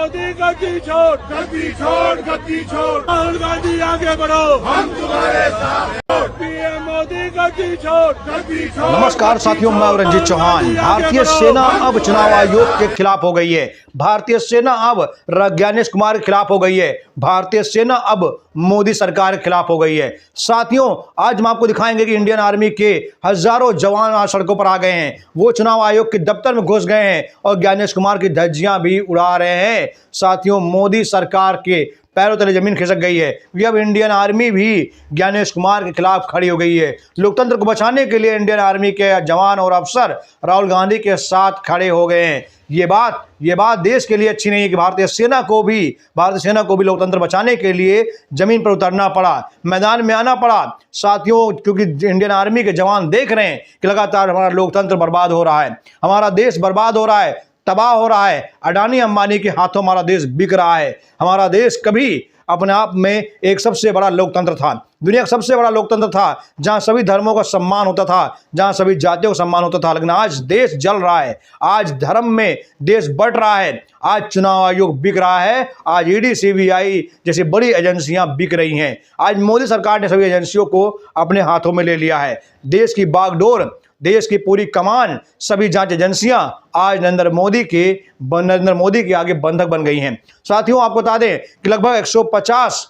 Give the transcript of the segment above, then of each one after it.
मोदी गद्दी छोड़, गद्दी छोड़, गद्दी छोड़। राहुल गांधी आगे बढ़ो, हम तुम्हारे साथ। पीएम मोदी गद्दी छोड़, गद्दी छोड़। नमस्कार साथियों, मैं रंजीत चौहान। भारतीय सेना अब चुनाव आयोग के खिलाफ हो गई है। भारतीय सेना अब ज्ञानेश कुमार के खिलाफ हो गई है। भारतीय सेना अब मोदी सरकार के खिलाफ हो गई है। साथियों, आज हम आपको दिखाएंगे कि इंडियन आर्मी के हजारों जवान आज सड़कों पर आ गए हैं। वो चुनाव आयोग के दफ्तर में घुस गए हैं और ज्ञानेश कुमार की धज्जियां भी उड़ा रहे हैं। साथियों, मोदी सरकार के पैरों तले जमीन खिसक गई है। अब इंडियन आर्मी भी ज्ञानेश कुमार के खिलाफ खड़ी हो गई है। लोकतंत्र को बचाने के लिए इंडियन आर्मी के जवान और अफसर राहुल गांधी के साथ खड़े हो गए हैं। ये बात देश के लिए अच्छी नहीं है कि भारतीय सेना को भी लोकतंत्र बचाने के लिए जमीन पर उतरना पड़ा, मैदान में आना पड़ा। साथियों, क्योंकि इंडियन आर्मी के जवान देख रहे हैं कि लगातार हमारा लोकतंत्र बर्बाद हो रहा है, हमारा देश बर्बाद हो रहा है, तबाह हो रहा है। अडानी अंबानी के हाथों हमारा देश बिक रहा है। हमारा देश कभी अपने आप में एक सबसे बड़ा लोकतंत्र था, दुनिया का सबसे बड़ा लोकतंत्र था, जहां सभी धर्मों का सम्मान होता था, जहां सभी जातियों का सम्मान होता था। लेकिन आज देश जल रहा है, आज धर्म में देश बढ़ रहा है, आज चुनाव आयोग बिक रहा है, आज ईडी सीबीआई जैसी बड़ी एजेंसियां बिक रही हैं। आज मोदी सरकार ने सभी एजेंसियों को अपने हाथों में ले लिया है। देश की बागडोर, देश की पूरी कमान, सभी जांच एजेंसियां आज नरेंद्र मोदी के आगे बंधक बन गई हैं। साथियों, आपको बता दें कि लगभग 150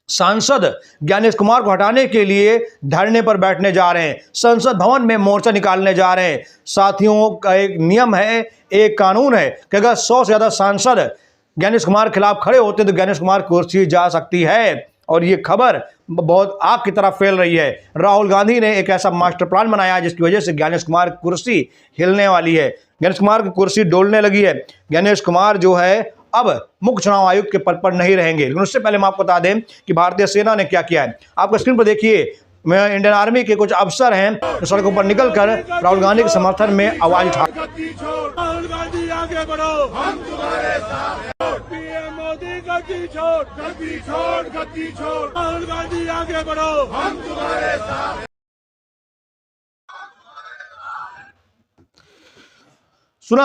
सांसद ज्ञानेश कुमार को हटाने के लिए धरने पर बैठने जा रहे हैं, संसद भवन में मोर्चा निकालने जा रहे हैं। साथियों, का एक नियम है, एक कानून है कि अगर 100 से ज्यादा सांसद ज्ञानेश कुमार के खिलाफ खड़े होते तो ज्ञानेश कुमार की कुर्सी जा सकती है। और ये खबर बहुत आग की तरह फैल रही है। राहुल गांधी ने एक ऐसा मास्टर प्लान बनाया है जिसकी वजह से ज्ञानेश कुमार की कुर्सी हिलने वाली है, ज्ञानेश कुमार की कुर्सी डोलने लगी है। ज्ञानेश कुमार जो है अब मुख्य चुनाव आयुक्त के पद पर नहीं रहेंगे। लेकिन उससे पहले हम आपको बता दें कि भारतीय सेना ने क्या किया है। आपको स्क्रीन पर देखिए, इंडियन आर्मी के कुछ अफसर हैं जो सड़कों पर निकलकर राहुल गांधी के समर्थन में आवाज उठा। राहुल गांधी आगे बढ़ो, हम तुम्हारे साथ। पीएम मोदी गद्दी छोड़, गद्दी छोड़, गद्दी छोड़। राहुल गांधी आगे बढ़ो, हम तुम्हारे साथ। सुना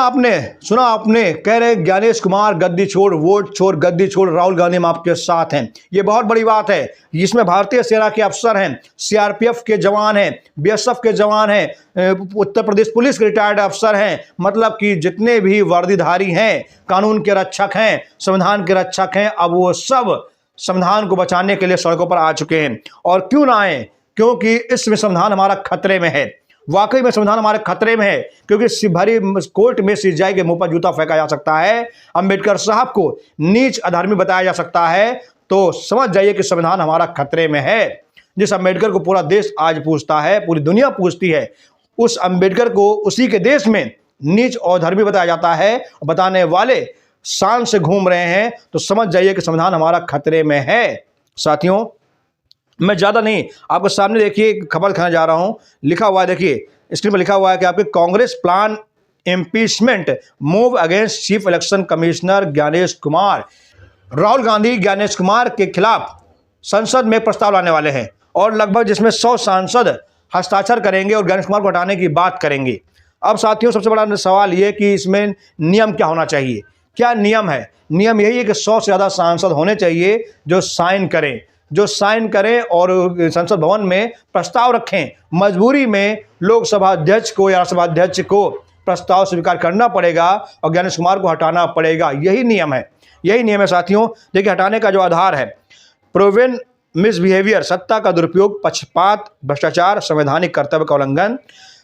आपने कह रहे ज्ञानेश कुमार गद्दी छोड़, वोट छोड़, गद्दी छोड़, राहुल गांधी हम आपके साथ हैं। ये बहुत बड़ी बात है। इसमें भारतीय सेना के अफसर हैं, सीआरपीएफ के जवान हैं, बीएसएफ के जवान हैं, उत्तर प्रदेश पुलिस के रिटायर्ड अफसर हैं। मतलब कि जितने भी वर्दीधारी हैं, कानून के रक्षक हैं, संविधान के रक्षक हैं, अब वो सब संविधान को बचाने के लिए सड़कों पर आ चुके हैं। और क्यों ना आए? क्योंकि इसमें संविधान हमारा खतरे में है। वाकई में संविधान हमारे खतरे में है, क्योंकि भरी कोर्ट में सीजेआई के मुंह पर जूता फेंका जा सकता है, अंबेडकर साहब को नीच अधर्मी बताया जा सकता है। तो समझ जाइए कि संविधान हमारा खतरे में है। जिस अंबेडकर को पूरा देश आज पूछता है, पूरी दुनिया पूछती है, उस अंबेडकर को उसी के देश में नीच और धर्मी बताया जाता है। बताने वाले शान से घूम रहे हैं, तो समझ जाइए कि संविधान हमारा खतरे में है। साथियों, मैं ज़्यादा नहीं, आपके सामने देखिए खबर दिखाने जा रहा हूं। लिखा हुआ है, देखिए स्क्रीन पर लिखा हुआ है कि आपके Congress plan impeachment move against chief election commissioner Gyanesh Kumar. Rahul Gandhi Gyanesh Kumar के खिलाफ संसद में प्रस्ताव लाने वाले हैं और लगभग जिसमें 100 सांसद हस्ताक्षर करेंगे और ज्ञानेश कुमार को हटाने की बात करेंगे। अब साथियों, सबसे बड़ा सवाल ये कि इसमें नियम क्या होना चाहिए? क्या नियम है? नियम यही है कि 100 से ज़्यादा सांसद होने चाहिए जो साइन करें और संसद भवन में प्रस्ताव रखें। मजबूरी में लोकसभा अध्यक्ष को या राज्यसभा अध्यक्ष को प्रस्ताव स्वीकार करना पड़ेगा और ज्ञानेश कुमार को हटाना पड़ेगा। यही नियम है साथियों। देखिए, हटाने का जो आधार है, प्रोवेन मिसबिहेवियर, सत्ता का दुरुपयोग, पक्षपात, भ्रष्टाचार, संवैधानिक कर्तव्य का उल्लंघन,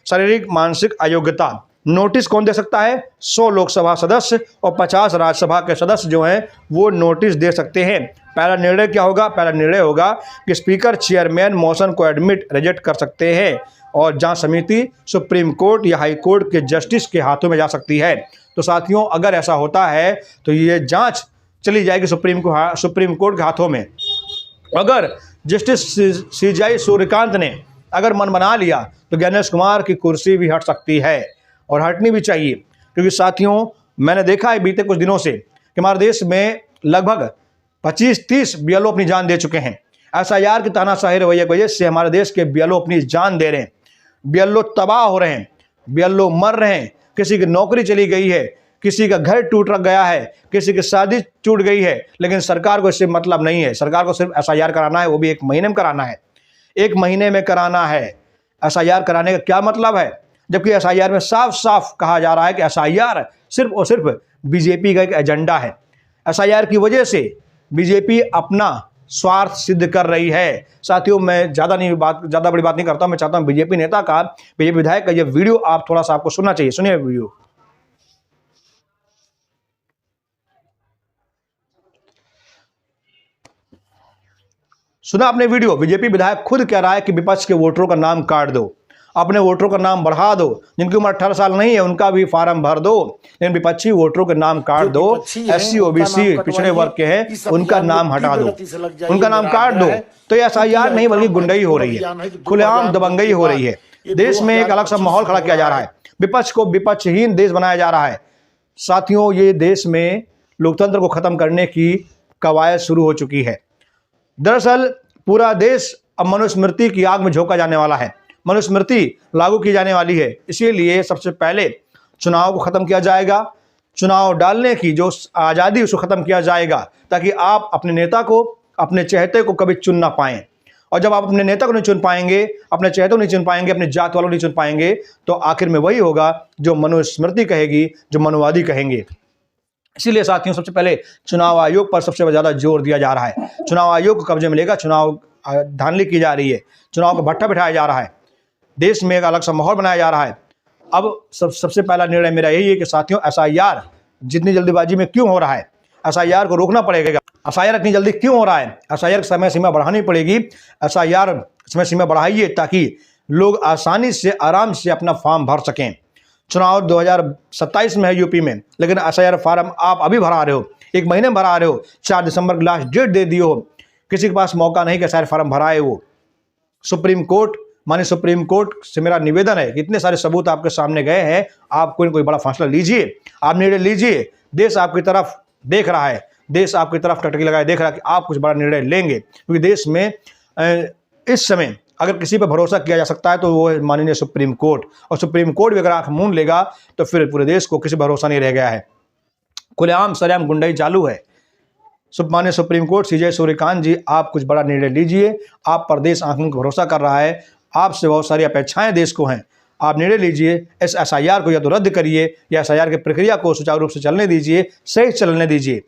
शारीरिक मानसिक अयोग्यता। नोटिस कौन दे सकता है? 100 लोकसभा सदस्य और 50 राज्यसभा के सदस्य जो हैं वो नोटिस दे सकते हैं। पहला निर्णय क्या होगा? पहला निर्णय होगा कि स्पीकर चेयरमैन मोशन को एडमिट रिजेक्ट कर सकते हैं और जांच समिति सुप्रीम कोर्ट या हाई कोर्ट के जस्टिस के हाथों में जा सकती है। तो साथियों, अगर ऐसा होता है तो ये जांच चली जाएगी सुप्रीम कोर्ट के हाथों में। अगर जस्टिस सीजेआई सूर्यकांत ने अगर मन बना लिया तो ज्ञानेश कुमार की कुर्सी भी हट सकती है और हटनी भी चाहिए। क्योंकि साथियों, मैंने देखा है बीते कुछ दिनों से कि हमारे देश में लगभग 25-30 बीएलओ अपनी जान दे चुके हैं। एसआईआर की तानाशाही रवैये की वजह से हमारे देश के बीएलओ अपनी जान दे रहे हैं। बीएलओ तबाह हो रहे हैं, बीएलओ मर रहे हैं, किसी की नौकरी चली गई है, किसी का घर टूट गया है, किसी की शादी टूट गई है, लेकिन सरकार को इससे मतलब नहीं है। सरकार को सिर्फ एसआईआर कराना है, वो भी 1 महीने में कराना है। 1 महीने में कराना है। एसआईआर कराने का क्या मतलब है? जबकि एसआईआर में साफ साफ कहा जा रहा है कि एसआईआर सिर्फ और सिर्फ बीजेपी का एक एजेंडा है। एसआईआर की वजह से बीजेपी अपना स्वार्थ सिद्ध कर रही है। साथियों, मैं ज़्यादा बड़ी बात नहीं करता। मैं चाहता हूं बीजेपी नेता का, बीजेपी विधायक का ये वीडियो आप थोड़ा सा आपको सुनना चाहिए। सुनिए वीडियो। सुना आपने वीडियो? बीजेपी विधायक खुद कह रहा है कि विपक्ष के वोटरों का नाम काट दो, अपने वोटरों का नाम बढ़ा दो। जिनकी उम्र 18 साल नहीं है उनका भी फार्म भर दो, लेकिन विपक्षी वोटरों के नाम काट दो। एससी ओबीसी पिछड़े वर्ग के हैं, उनका नाम हटा दो, उनका नाम काट दो। तो ये एसआईआर नहीं बल्कि गुंडई हो रही है, खुलेआम दबंगई हो रही है। देश में एक अलग सा माहौल खड़ा किया जा रहा है। विपक्ष को विपक्षहीन देश बनाया जा रहा है। साथियों, ये देश में लोकतंत्र को खत्म करने की कवायद शुरू हो चुकी है। दरअसल पूरा देश अब मनुस्मृति की आग में झोंका जाने वाला है। मनुस्मृति लागू की जाने वाली है। इसीलिए सबसे पहले चुनाव को खत्म किया जाएगा। चुनाव डालने की जो आज़ादी उसको खत्म किया जाएगा, ताकि आप अपने नेता को, अपने चहेते को कभी चुन ना पाएं। और जब आप अपने नेता को नहीं चुन पाएंगे, अपने चहेते को नहीं चुन पाएंगे, अपने जात वालों को नहीं चुन पाएंगे, तो आखिर में वही होगा जो मनुस्मृति कहेगी, जो मनुवादी कहेंगे। इसीलिए साथियों, सबसे पहले चुनाव आयोग पर सबसे ज़्यादा जोर दिया जा रहा है। चुनाव आयोग को कब्जे में लेगा। चुनाव धांधली की जा रही है, चुनाव का भट्टा बिठाया जा रहा है, देश में एक अलग सा माहौल बनाया जा रहा है। अब सबसे पहला निर्णय मेरा यही है कि साथियों, एसआईआर जितनी जल्दीबाजी में क्यों हो रहा है, एसआईआर को रोकना पड़ेगा। एसआईआर इतनी जल्दी क्यों हो रहा है? एसआईआर की समय सीमा बढ़ानी पड़ेगी। एसआईआर समय सीमा बढ़ाइए ताकि लोग आसानी से, आराम से अपना फॉर्म भर सकें। चुनाव 2027 में है यूपी में, लेकिन एसआईआर फॉर्म आप अभी भरा रहे हो, 1 महीने में भरा रहे हो। 4 दिसंबर की लास्ट डेट दे दिए हो। किसी के पास मौका नहीं कि एसआईआर फॉर्म भराए। वो सुप्रीम कोर्ट, माननीय सुप्रीम कोर्ट से मेरा निवेदन है कि इतने सारे सबूत आपके सामने गए हैं, आप कोई ना कोई बड़ा फैसला लीजिए, आप निर्णय लीजिए। देश आपकी तरफ देख रहा है, देश आपकी तरफ टटकी लगाए देख रहा है कि आप कुछ बड़ा निर्णय लेंगे। क्योंकि देश में इस समय अगर किसी पर भरोसा किया जा सकता है तो वो है माननीय सुप्रीम कोर्ट। और सुप्रीम कोर्ट भी अगर आंख मूंद लेगा तो फिर पूरे देश को किसी भरोसा नहीं रह गया है। खुलेआम सरेआम गुंडाई चालू है। माननीय सुप्रीम कोर्ट सीजे सूर्यकांत जी, आप कुछ बड़ा निर्णय लीजिए। आप पर देश आंखों को भरोसा कर रहा है, आपसे बहुत सारी अपेक्षाएं देश को हैं। आप निर्णय लीजिए, इस एसआईआर को या तो रद्द करिए या एसआईआर की प्रक्रिया को सुचारू रूप से चलने दीजिए, सही चलने दीजिए,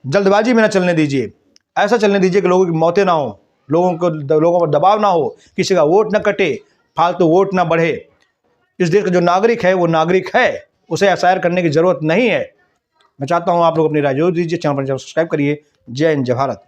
जल्दबाजी में न चलने दीजिए। ऐसा चलने दीजिए कि लोगों की मौतें ना हो, लोगों पर दबाव ना हो, किसी का वोट न कटे, फालतू वोट ना बढ़े। इस देश का जो नागरिक है वो नागरिक है, उसे एसआईआर करने की जरूरत नहीं है। मैं चाहता हूं आप लोग अपनी राय जरूर दीजिए। चैनल पर सब्सक्राइब करिए। जय हिंद, जय भारत।